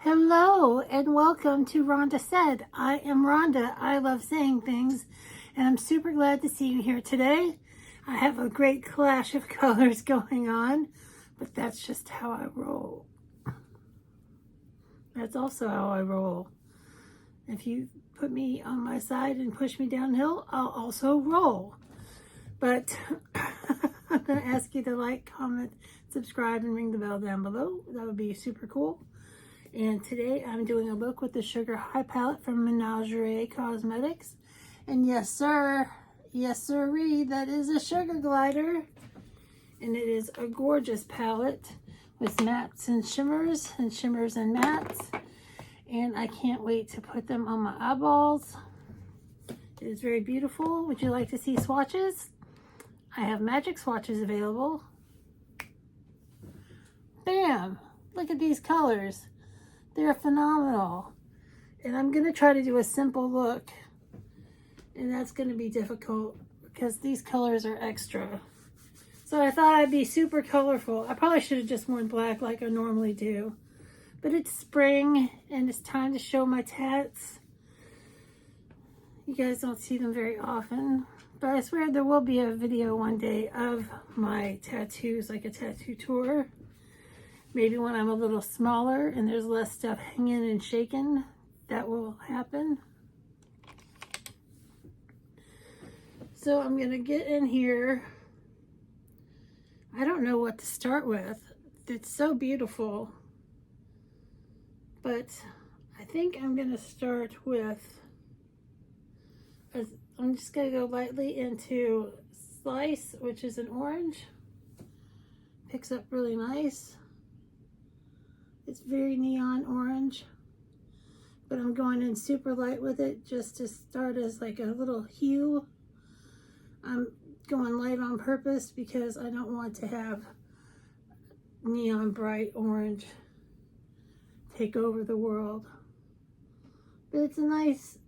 Hello and welcome to Rhonda Said. I am Rhonda. I love saying things and I'm super glad to see you here today. I have a great clash of colors going on, but that's just how I roll. That's also how I roll. If you put me on my side and push me downhill, I'll also roll. But I'm going to ask you to like, comment, subscribe, and ring the bell down below. That would be super cool. And today I'm doing a look with the Sugar High palette from Menagerie Cosmetics. And yes sir, yes sirree, that is a sugar glider. And it is a gorgeous palette with mattes and shimmers and mattes. And I can't wait to put them on my eyeballs. It is very beautiful. Would you like to see swatches? I have magic swatches available. Bam! Look at these colors. They're phenomenal. And I'm going to try to do a simple look. And that's going to be difficult because these colors are extra. So I thought I'd be super colorful. I probably should have just worn black like I normally do. But it's spring and it's time to show my tats. You guys don't see them very often. But I swear there will be a video one day of my tattoos, like a tattoo tour. Maybe when I'm a little smaller and there's less stuff hanging and shaking, that will happen. So I'm going to get in here. I don't know what to start with. It's so beautiful. But I think I'm going to start with, I'm just going to go lightly into Slice, which is an orange. Picks up really nice. It's very neon orange, but I'm going in super light with it just to start as like a little hue. I'm going light on purpose because I don't want to have neon bright orange take over the world. But it's a nice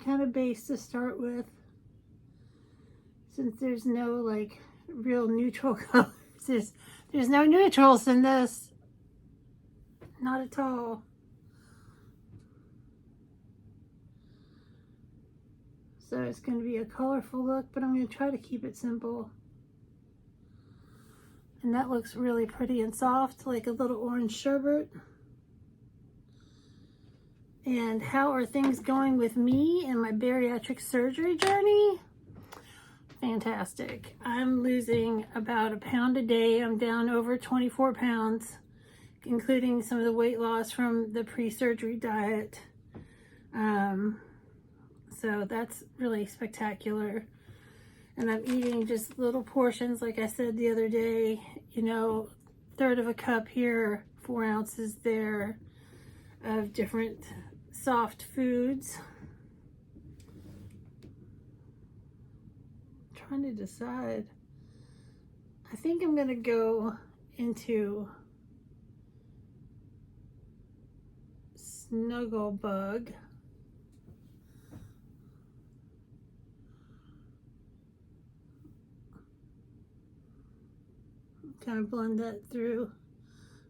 kind of base to start with, since there's no like real neutral colors. There's no neutrals in this. Not at all. So it's going to be a colorful look, but I'm going to try to keep it simple. And that looks really pretty and soft, like a little orange sherbet. And how are things going with me and my bariatric surgery journey? Fantastic. I'm losing about 1 pound a day. I'm down over 24 pounds. Including some of the weight loss from the pre-surgery diet. So that's really spectacular. And I'm eating just little portions, like I said the other day, you know, 1/3 of a cup here, 4 ounces there of different soft foods. I'm trying to decide. I think I'm gonna go into Snuggle Bug. Kind of blend that through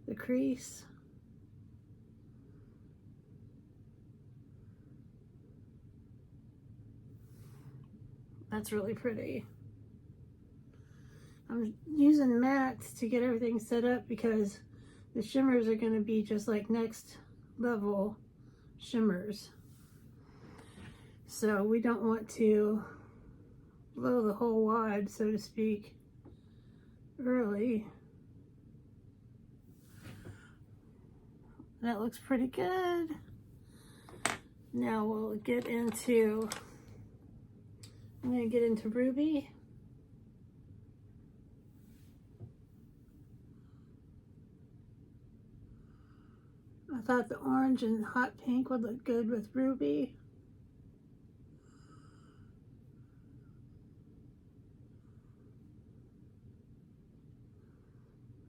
the crease. That's really pretty. I'm using mattes to get everything set up because the shimmers are going to be just like next level shimmers. So we don't want to blow the whole wad, so to speak, early. That looks pretty good. Now we'll get into, I'm going to get into Ruby. I thought the orange and hot pink would look good with Ruby.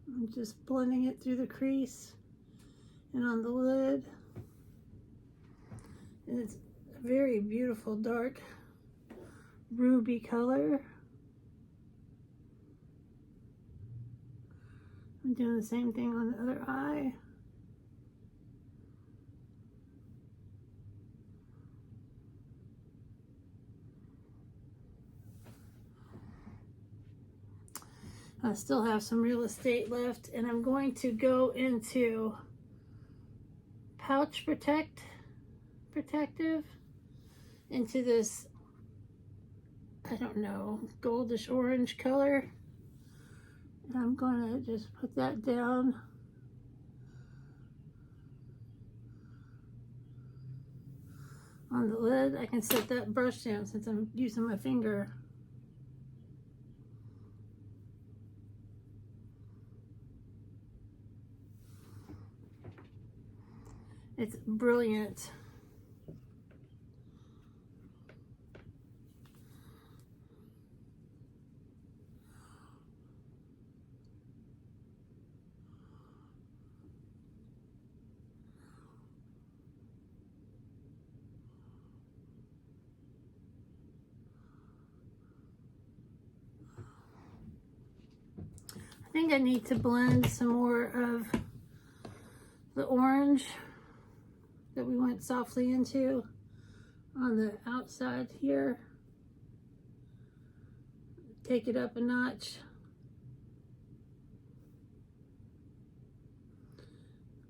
I'm just blending it through the crease and on the lid. And it's a very beautiful dark ruby color. I'm doing the same thing on the other eye. I still have some real estate left, and I'm going to go into Pouch Protective into this, I don't know, goldish orange color. And I'm going to just put that down. On the lid. I can set that brush down since I'm using my finger. It's brilliant. I think I need to blend some more of the orange that we went softly into on the outside here. Take it up a notch.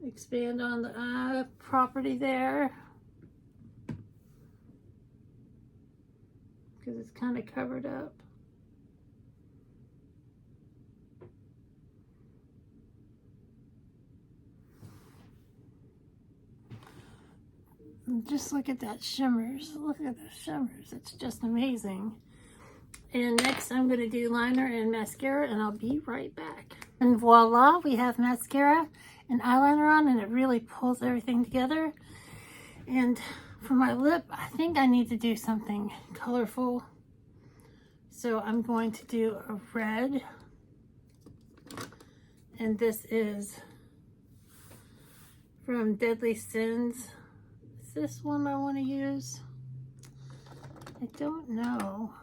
Expand on the eye property there, because it's kind of covered up. And just look at that shimmers. Look at the shimmers. It's just amazing. And next I'm going to do liner and mascara, and I'll be right back. And voila, we have mascara and eyeliner on, and it really pulls everything together. And for my lip, I think I need to do something colorful. So I'm going to do a red. And this is from Deadly Sins. Is this one I want to use? I don't know.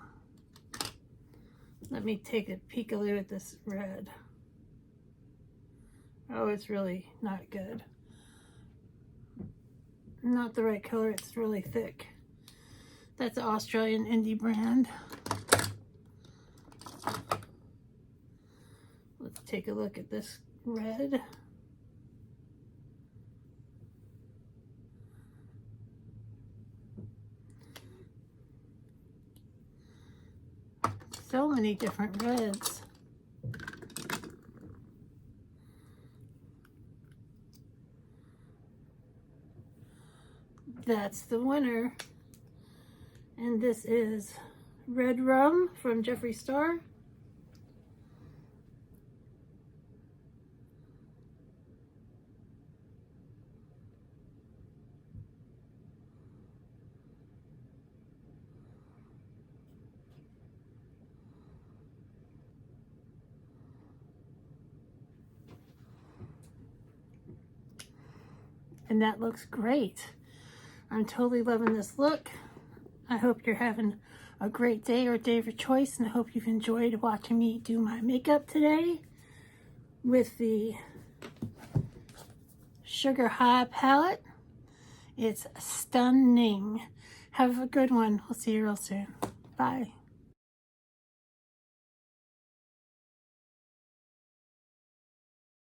Let me take a peek-a-loo at this red. Oh, it's really not good. Not the right color, it's really thick. That's an Australian indie brand. Let's take a look at this red. So many different reds. That's the winner. And this is Red Rum from Jeffree Star. And that looks great. I'm totally loving this look. I hope you're having a great day or day of your choice, and I hope you've enjoyed watching me do my makeup today with the Sugar High palette. It's stunning. Have a good one. We'll see you real soon. Bye.